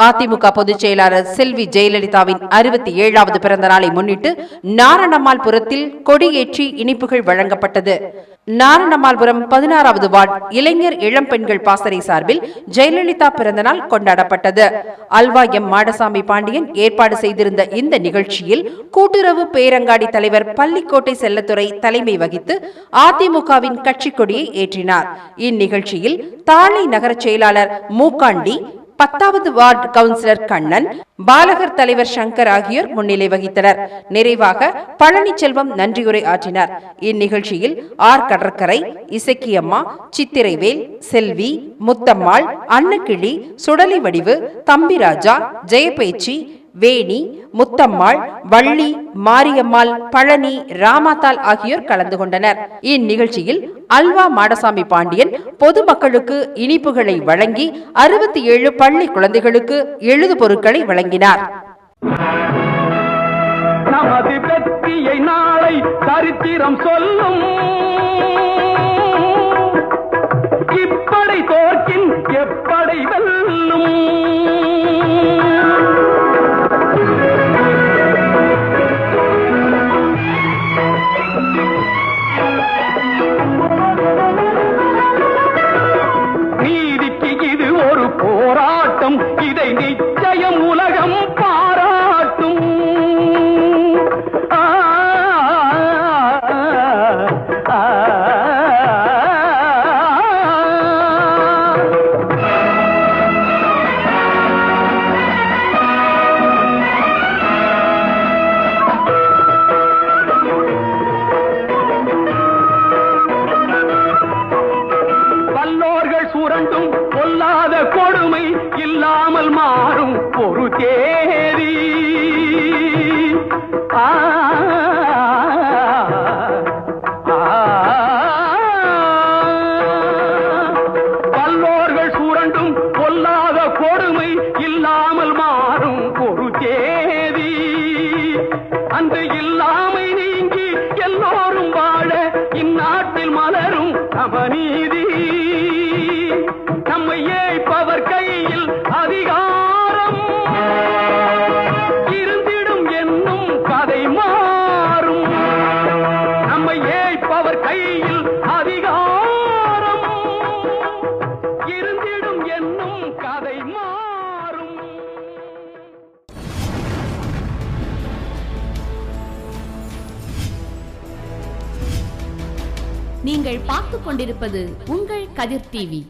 அதிமுக பொதுச் செயலாளர் செல்வி ஜெயலலிதாவின் 67வது பிறந்த நாளை முன்னிட்டு நாரணம்மாள்புரத்தில் கொடியேற்றி இனிப்புகள் வழங்கப்பட்டது. நாரணம்மாள்புரம் 16வது வார்டு இளைஞர் இளம் பெண்கள் பாசறை சார்பில் ஜெயலலிதா பிறந்தநாள் கொண்டாடப்பட்டது. அல்வா எம் மாடசாமி பாண்டியன் ஏற்பாடு செய்திருந்த இந்த நிகழ்ச்சியில் கூட்டுறவு பேரங்காடி தலைவர் பள்ளிக்கோட்டை செல்லத்துறை தலைமை வகித்து அதிமுகவின் கட்சி கொடியை ஏற்றினார். இந்நிகழ்ச்சியில் தாளை நகர செயலாளர் மூக்காண்டி, 10வது வார்டு கவுன்சிலர் கண்ணன், பாலகர் தலைவர் சங்கர் ஆகியோர் முன்னிலை வகித்தனர். நிறைவாக பழனிச்செல்வம் நன்றியுரை ஆற்றினார். இந்நிகழ்ச்சியில் ஆர் கடற்கரை, இசக்கியம்மா, சித்திரைவேல், செல்வி, முத்தம்மாள், அன்னக்கிளி, சுடலை வடிவு, தம்பிராஜா, ஜெயபேச்சி, வேணி, முத்தம்மாள், வள்ளி, மாரியம்மாள், பழனி, ராமாத்தாள் ஆகியோர் கலந்து கொண்டனர். இந்நிகழ்ச்சியில் அல்வா மாடசாமி பாண்டியன் பொதுமக்களுக்கு இனிப்புகளை வழங்கி 67 பள்ளி குழந்தைகளுக்கு எழுது பொருட்களை வழங்கினார். நமது வெற்றியை நாளை சரித்திரம் சொல்லும், இப்படை தோற்கின் எப்படை வெல்லும். நீதிக்கு இது ஒரு போராட்டம், இதை நிச்சயம் உலகம் பாராட்டும். சுரண்டும் பொல்லாத கொடுமை இல்லாமல் மாறும் ஒரு தேதி. பல்லோர்கள் சுரண்டும் பொல்லாத கொடுமை இல்லாமல் மாறும் ஒரு தேதி. அந்த இல்லாமை நீங்கி எல்லோரும் வாழ இந்நாட்டில் மலரும் அவநீதி. நம்மை ஏய்ப்பவர் கையில் அதிகாரம் இருந்திடும் என்னும் கதை மாறும். நம்மை ஏய்ப்பவர் கையில் அதிகாரம் இருந்திடும் என்னும் கதை மாறும். நீங்கள் பார்த்துக் கொண்டிருப்பது உங்கள் கதிர் டிவி.